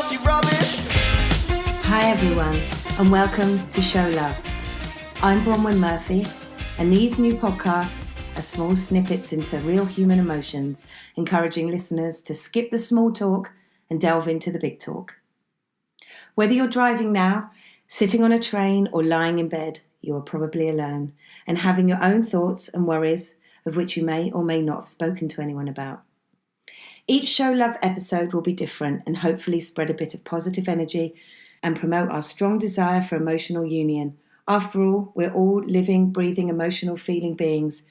salty rubbish. Hi everyone, and welcome to Show Love. I'm Bronwyn Murphy, and these new podcasts are small snippets into real human emotions, encouraging listeners to skip the small talk and delve into the big talk. Whether you're driving now, sitting on a train, or lying in bed, you are probably alone and having your own thoughts and worries of which you may or may not have spoken to anyone about. Each Show Love episode will be different and hopefully spread a bit of positive energy and promote our strong desire for emotional union. After all, we're all living, breathing, emotional, feeling beings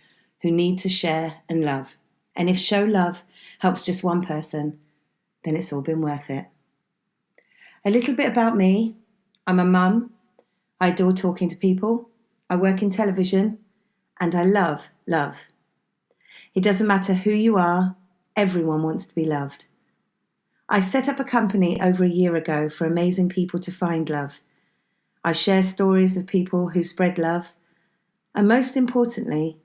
who need to share and love. And if Show Love helps just one person, then it's all been worth it. A little bit about me. I'm a mum. I adore talking to people. I work in television. And I love love. It doesn't matter who you are, everyone wants to be loved. I set up a company over a year ago for amazing people to find love. I share stories of people who spread love. And most importantly,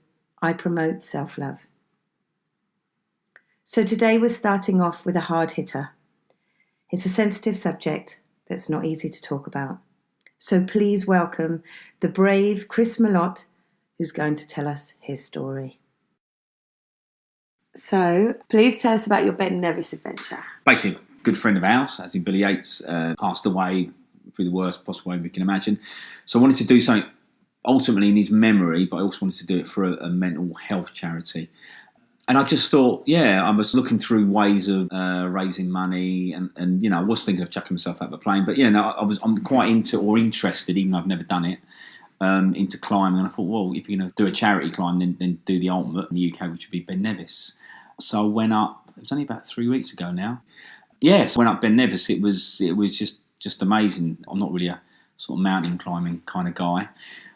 I promote self-love. So today we're starting off with a hard hitter. It's a sensitive subject that's not easy to talk about. So please welcome the brave Chris Malotte, who's going to tell us his story. So, please tell us about your Ben Nevis adventure. Basically, a good friend of ours, as in Billy Yates, passed away through the worst possible way we can imagine. So I wanted to do something ultimately in his memory, but I also wanted to do it for a mental health charity. And I just thought, I was looking through ways of raising money, and I was thinking of chucking myself out of a plane. But I'm quite interested, even though I've never done it, into climbing. And I thought, well, if you're going to do a charity climb, then do the ultimate in the UK, which would be Ben Nevis. So I went up. It was only about 3 weeks ago now. Yes, I went up Ben Nevis. It was just amazing. I'm not really a sort of mountain climbing kind of guy.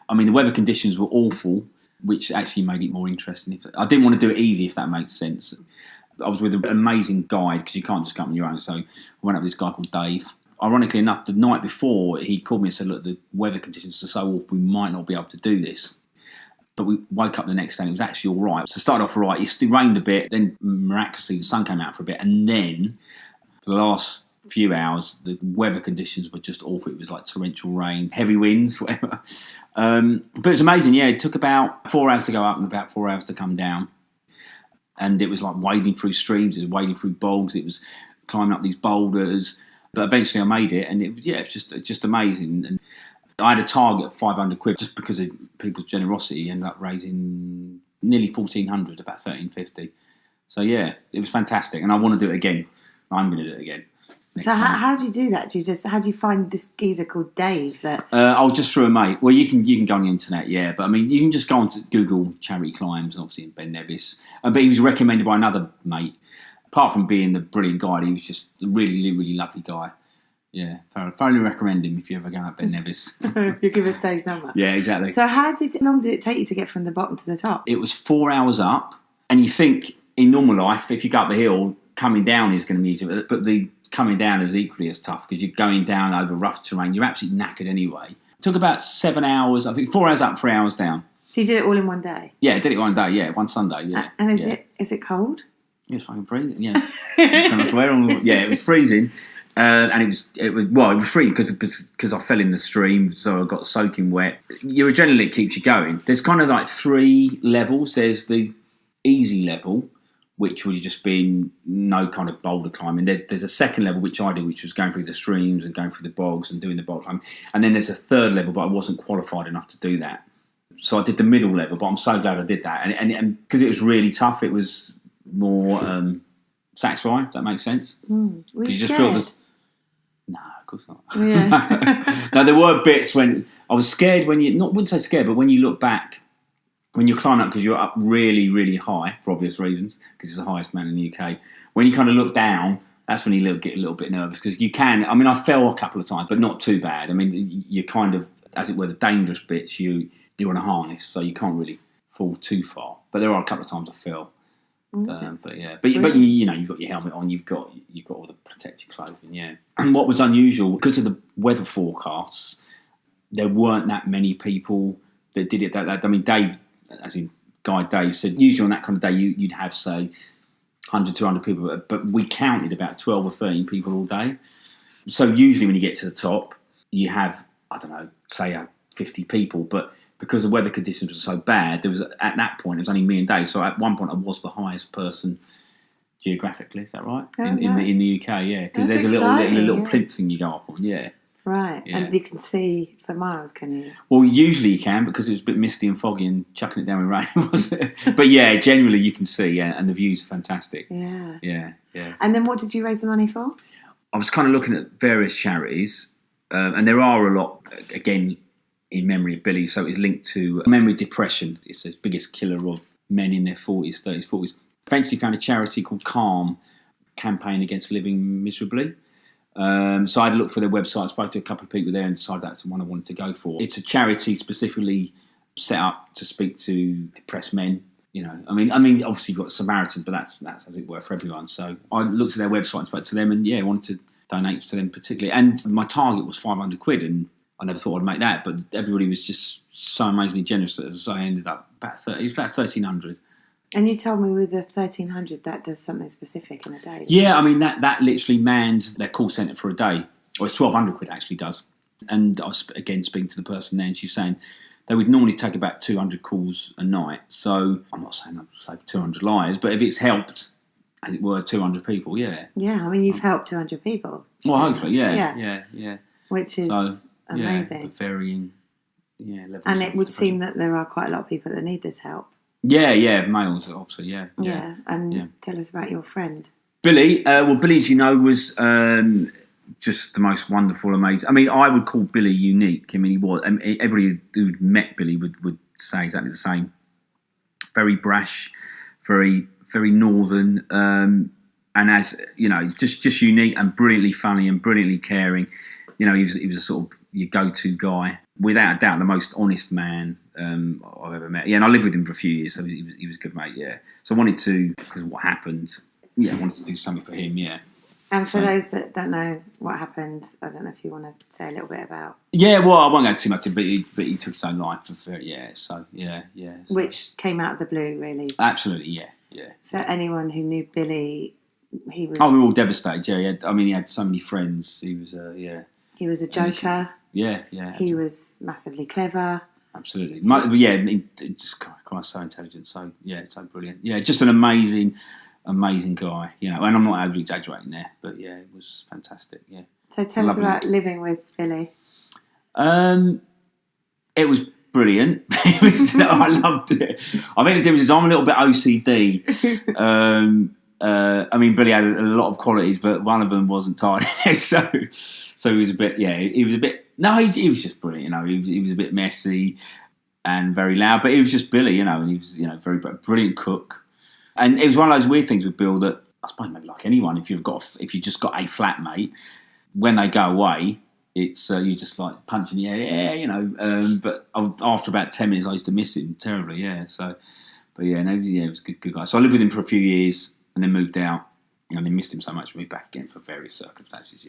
I mean, the weather conditions were awful, which actually made it more interesting. I didn't want to do it easy, if that makes sense. I was with an amazing guide, because you can't just go up on your own. So I went up with this guy called Dave. Ironically enough, the night before, he called me and said, look, the weather conditions are so awful, we might not be able to do this. But we woke up the next day and it was actually all right. So it started off all right. It rained a bit, then miraculously the sun came out for a bit. And then for the last few hours, the weather conditions were just awful. It was like torrential rain, heavy winds, whatever. But it was amazing. Yeah, it took about 4 hours to go up and about 4 hours to come down. And it was like wading through streams, it was wading through bogs, it was climbing up these boulders. But eventually I made it, and it was just amazing. And I had a target of 500 quid just because of people's generosity. Ended up raising nearly 1,400, about 1,350. So yeah, it was fantastic, and I want to do it again. I'm going to do it again. So how do you do that? How do you find this geezer called Dave? Just through a mate. Well, you can go on the internet, yeah. But I mean, you can just go on to Google charity climbs, obviously in Ben Nevis. But he was recommended by another mate. Apart from being the brilliant guide, he was just a really, really lovely guy. Yeah, thoroughly recommend him if you ever go up Ben Nevis. You give us Dave's number. Yeah, exactly. So how long did it take you to get from the bottom to the top? It was 4 hours up, and you think in normal life, if you go up the hill, coming down is going to be easier, but the coming down is equally as tough because you're going down over rough terrain. You're absolutely knackered anyway. It took about 7 hours. I think 4 hours up, 3 hours down. So you did it all in one day? Yeah, I did it one day. Yeah, one Sunday. Yeah. And is it cold? Yeah, it's fucking freezing. Yeah, it was freezing. And it was free because I fell in the stream, so I got soaking wet. Your adrenaline keeps you going. There's kind of like 3 levels. There's the easy level, which was just being no kind of boulder climbing. There's a second level, which I did, which was going through the streams and going through the bogs and doing the bog climbing. And then there's a third level, but I wasn't qualified enough to do that. So I did the middle level, but I'm so glad I did that. And because it was really tough, it was more satisfying. Does that make sense? Were you just scared? feel this. No, of course not. Yeah. No, there were bits when I was scared. Wouldn't say scared, but when you look back, when you're climbing up because you're up really, really high for obvious reasons, because it's the highest mountain in the UK. When you kind of look down, that's when you get a little bit nervous because you can. I mean, I fell a couple of times, but not too bad. I mean, you're kind of, as it were, the dangerous bits. You're on a harness, so you can't really fall too far. But there are a couple of times I fell. But you've got your helmet on, you've got all the protective clothing, yeah. And what was unusual, because of the weather forecasts, there weren't that many people that did it. I mean, Dave, as in Guide Dave, said usually on that kind of day you'd have, say, 100, 200 people, but we counted about 12 or 13 people all day. So usually when you get to the top, you have, I don't know, say 50 people, but because the weather conditions were so bad, there was at that point it was only me and Dave. So at one point I was the highest person geographically. Is that right? In the UK, yeah, because there's a little plinth thing you go up on, yeah. Right, yeah. And you can see for miles, can you? Well, usually you can, because it was a bit misty and foggy and chucking it down with rain, wasn't it? But yeah, generally you can see, yeah, and the views are fantastic. Yeah. Yeah. And then what did you raise the money for? I was kind of looking at various charities, and there are a lot, again, in memory of Billy, so it's linked to memory depression. It's the biggest killer of men in their 40s, 30s, 40s. Eventually found a charity called Calm, Campaign Against Living Miserably. So I had a look for their website, spoke to a couple of people there and decided that's the one I wanted to go for. It's a charity specifically set up to speak to depressed men. You know, I mean, obviously you've got Samaritans, but that's as it were for everyone. So I looked at their website and spoke to them, and yeah, I wanted to donate to them particularly. And my target was £500, and I never thought I'd make that, but everybody was just so amazingly generous that, as I say, I ended up about £1,300. And you told me with the 1,300 that does something specific in a day. Yeah, I mean that literally mans their call centre for a day, or it's £1,200 actually does. And I was again speaking to the person there, and she was saying they would normally take about 200 calls a night. So I'm not saying I've saved 200 lives, but if it's helped, as it were, 200 people, yeah. Yeah, I mean you've helped 200 people. Well, hopefully, yeah. Which is amazing. Yeah, varying, levels. And it would seem that there are quite a lot of people that need this help. Yeah, males, obviously, yeah. Tell us about your friend. Billy, Billy, as you know, was just the most wonderful, amazing. I mean, I would call Billy unique. I mean, he was. Everybody who'd met Billy would say exactly the same. Very brash, very, very northern, and as you know, just unique and brilliantly funny and brilliantly caring. You know, he was a sort of your go-to guy, without a doubt, the most honest man I've ever met. Yeah, and I lived with him for a few years, so he was a good mate. Yeah, so I wanted to, because of what happened. Yeah, I wanted to do something for him. Yeah. And for those that don't know what happened, I don't know if you want to say a little bit about. Yeah, well, I won't go too much, but he took his own life for So. Which came out of the blue, really. Absolutely, yeah. For anyone who knew Billy, he was. Oh, we were all devastated. Yeah, he had so many friends. He was, He was a joker. Yeah. He was massively clever. Absolutely. He just quite so intelligent. So so brilliant. Yeah, just an amazing guy. You know, and I'm not over exaggerating there, but yeah, it was fantastic. Yeah. So tell us about living with Billy. It was brilliant. I loved it. I think the difference is I'm a little bit OCD. I mean, Billy had a lot of qualities, but one of them wasn't tidy. So he was a bit. Yeah, he was a bit. No, he was just brilliant. You know, he was a bit messy and very loud, but he was just Billy. You know, and he was very brilliant cook. And it was one of those weird things with Bill that I suppose maybe like anyone, if you've just got a flatmate, when they go away, it's you just like punching the air, you know. But after about 10 minutes, I used to miss him terribly. Yeah. So, but yeah, he was a good guy. So I lived with him for a few years and then moved out, and then missed him so much, moved back again for various circumstances.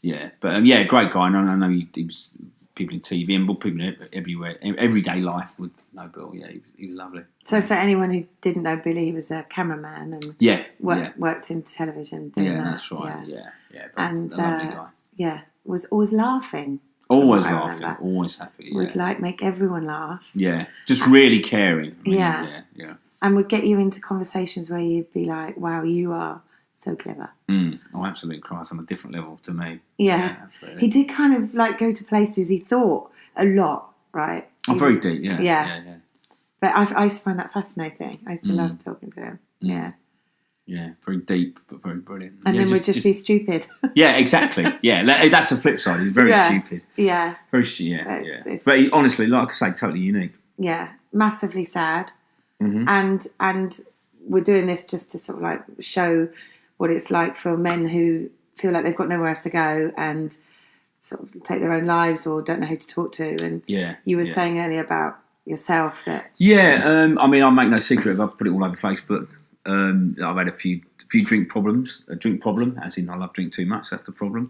Yeah. But great guy. And I know he was. People in TV and people everywhere, everyday life would know Bill. Yeah, he was lovely. So for anyone who didn't know Billy, he was a cameraman and worked in television doing that. That's right. Yeah. And a lovely guy. Yeah, was always laughing. Always laughing. Always happy. Yeah. Would make everyone laugh. Yeah, just really caring. Yeah. And would get you into conversations where you'd be like, "Wow, you are so clever." Oh, absolutely. Christ, on a different level to me. Yeah, absolutely. He did kind of go to places he thought a lot, right? Very deep, yeah. But I used to find that fascinating. I used to love talking to him. Yeah. Yeah, very deep, but very brilliant. And then we'd just be stupid. Yeah, exactly. Yeah, that's the flip side. He's very stupid. Yeah. Very stupid, yeah. But he, honestly, like I say, totally unique. Yeah, massively sad. Mm-hmm. And we're doing this just to sort of show what it's like for men who feel like they've got nowhere else to go and sort of take their own lives or don't know who to talk to. And you were saying earlier about yourself that... Yeah, I mean, I make no secret of it. I put it all over Facebook. I've had a few drink problems. A drink problem, as in I love drink too much. That's the problem.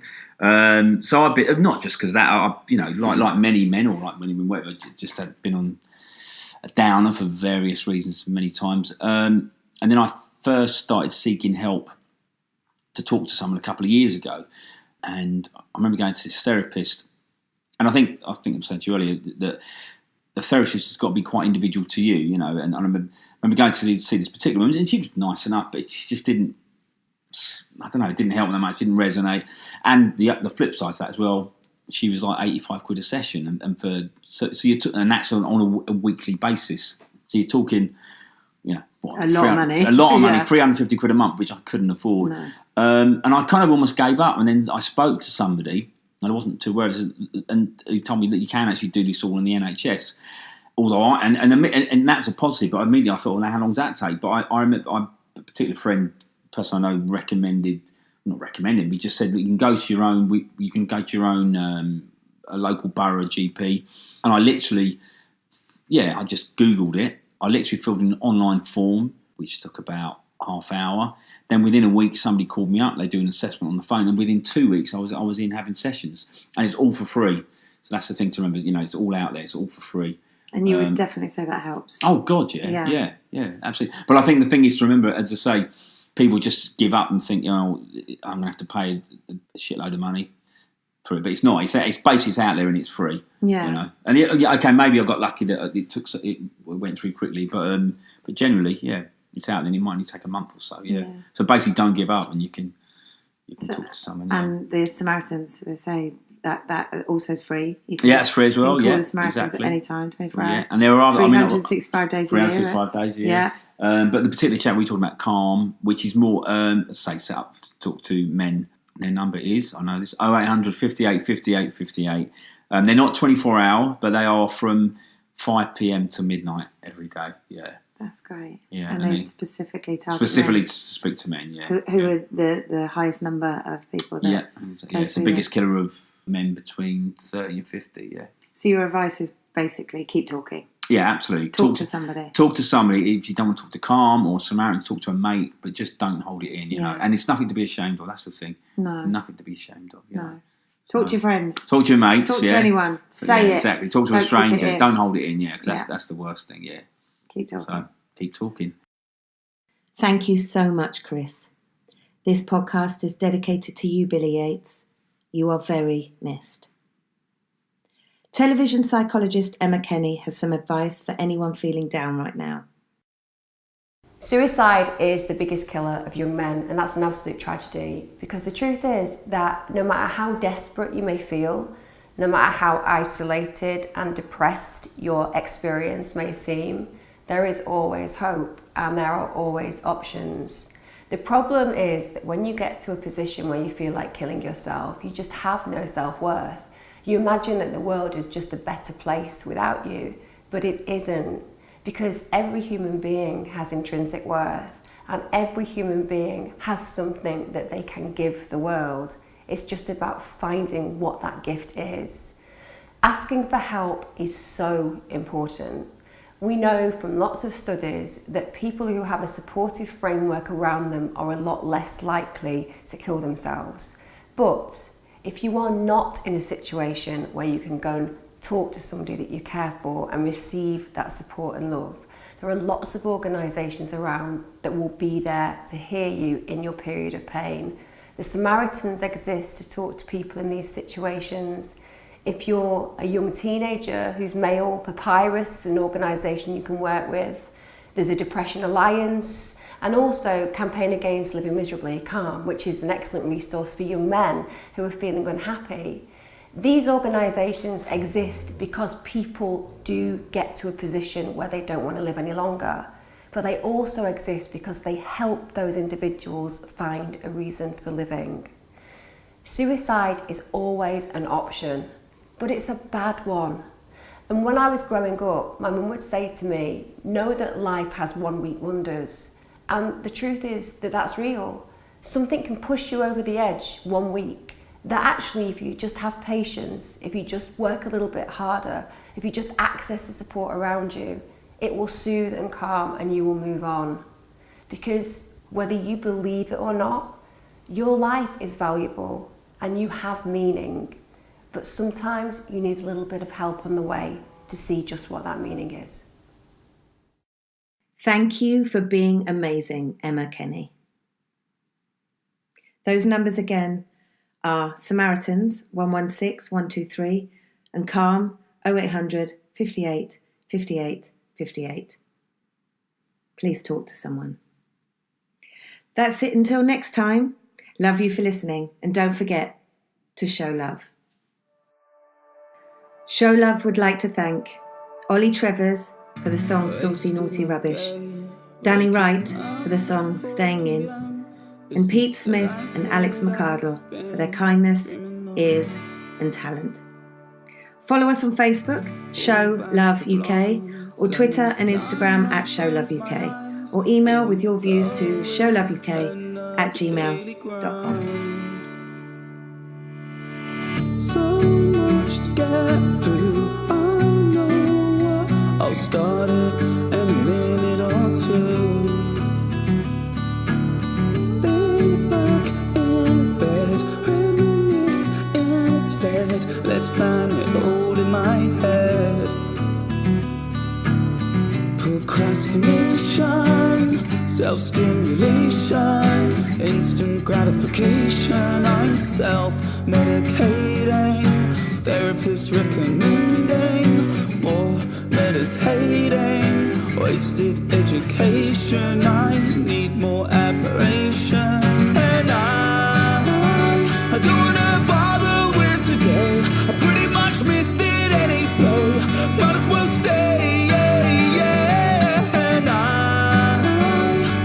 So I've been, not just because that, like many men or like women, whatever, just had been on a downer for various reasons many times. And then I first started seeking help to talk to someone a couple of years ago. and I remember going to this therapist, and I think I was saying to you earlier that the therapist has got to be quite individual to you, you know. And I remember going to see this particular woman, and she was nice enough, but she just didn't. I don't know. It didn't help that much. Didn't resonate. And the flip side of that as well, she was like £85 a session, and that's on a weekly basis. So you're talking, you know, a lot of money, £350 a month, which I couldn't afford. No. And I kind of almost gave up. And then I spoke to somebody, and I wasn't too worried, and who told me that you can actually do this all in the NHS. Although and that was a positive, but immediately I thought, well, how long does that take? But I remember a particular person I know not recommended, we just said that you can go to your own, a local borough GP. And I literally, I just Googled it. I literally filled in an online form, which took about half hour. Then within a week, somebody called me up. They do an assessment on the phone, and within 2 weeks, I was in having sessions, and it's all for free. So that's the thing to remember. You know, it's all out there. It's all for free. And you would definitely say that helps. Oh God, yeah, absolutely. But I think the thing is to remember, as I say, people just give up and think, I'm going to have to pay a shitload of money for it, but it's not. It's basically it's out there and it's free. Yeah. You know, and okay, maybe I got lucky that it went through quickly, but generally, it's out there. And it might only take a month or so. Yeah. So basically, don't give up, and you can talk to someone. And the Samaritans will say that also is free. It's free as well. You can call the Samaritans at any time, 24 hours. And there are 365 days a year. 365 days a year. But the particular chat we talked about, Calm, which is more, set up to talk to men. Their number is, I know this, 0800 58 58 58. They're not 24 hour, but they are from 5 p.m. to midnight every day. Yeah. That's great. Yeah. And they specifically target specifically men. to speak to men, yeah. Who are the highest number of people that it's the biggest killer of men between 30 and 50, yeah. So your advice is basically keep talking. Yeah, absolutely. Talk to somebody. Talk to somebody. If you don't want to talk to Calm or Samaritan, talk to a mate, but just don't hold it in, you know. And it's nothing to be ashamed of. That's the thing. No. It's nothing to be ashamed of. You know? Talk to your friends. Talk to your mates. Talk to anyone. Say it. Exactly. Talk to a stranger. Don't hold it in, because that's the worst thing, yeah. Keep talking. So, keep talking. Thank you so much, Chris. This podcast is dedicated to you, Billy Yates. You are very missed. Television psychologist Emma Kenny has some advice for anyone feeling down right now. Suicide is the biggest killer of young men, and that's an absolute tragedy, because the truth is that no matter how desperate you may feel, no matter how isolated and depressed your experience may seem, there is always hope and there are always options. The problem is that when you get to a position where you feel like killing yourself, you just have no self-worth. You imagine that the world is just a better place without you, but it isn't, because every human being has intrinsic worth and every human being has something that they can give the world. It's just about finding what that gift is. Asking for help is so important. We know from lots of studies that people who have a supportive framework around them are a lot less likely to kill themselves. But if you are not in a situation where you can go and talk to somebody that you care for and receive that support and love, there are lots of organisations around that will be there to hear you in your period of pain. The Samaritans exist to talk to people in these situations. If you're a young teenager who's male, Papyrus is an organisation you can work with. There's a Depression Alliance, and also Campaign Against Living Miserably, Calm, which is an excellent resource for young men who are feeling unhappy. These organisations exist because people do get to a position where they don't want to live any longer. But they also exist because they help those individuals find a reason for living. Suicide is always an option, but it's a bad one. And when I was growing up, my mum would say to me, know that life has one-week wonders. And the truth is that that's real. Something can push you over the edge 1 week. That actually, if you just have patience, if you just work a little bit harder, if you just access the support around you, it will soothe and calm and you will move on. Because whether you believe it or not, your life is valuable and you have meaning. But sometimes you need a little bit of help on the way to see just what that meaning is. Thank you for being amazing, Emma Kenny. Those numbers again, are Samaritans 116 123 and Calm 0800 58 58 58. Please talk to someone. That's it until next time. Love you for listening, and don't forget to show love. Show Love would like to thank Ollie Trevors for the song Saucy Naughty Rubbish, Danny Wright for the song Staying In, and Pete Smith and Alex McCardle for their kindness, ears and talent. Follow us on Facebook, Show Love UK, or Twitter and Instagram at Show Love UK, or email with your views to showloveuk@gmail.com. So much to get through, I know I'll start it in a minute or two. Lay back in bed, reminisce instead. Let's plan it all in my head. Procrastination, self-stimulation, instant gratification. I'm self-medicating, therapists recommending more meditating, wasted education. I need more admiration, and I don't wanna bother with today. I pretty much missed it anyway. Might as well stay.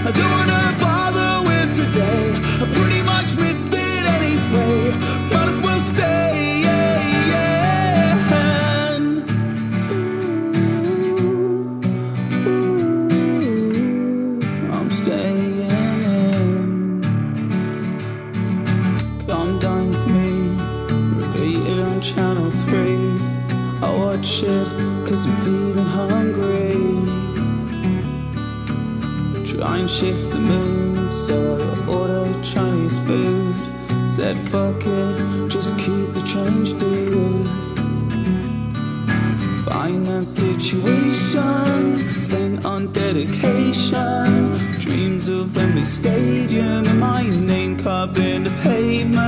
I don't wanna bother with today. I pretty much missed it anyway. Might as well stay. I'm staying in. Come dine with me, repeat it on channel 3. I watch it cause I'm feeling hungry. Try and shift the mood, so I ordered Chinese food. Said fuck it, just keep the change, dude. Finance situation, spent on dedication. Dreams of Wembley Stadium and my name carved in the pavement.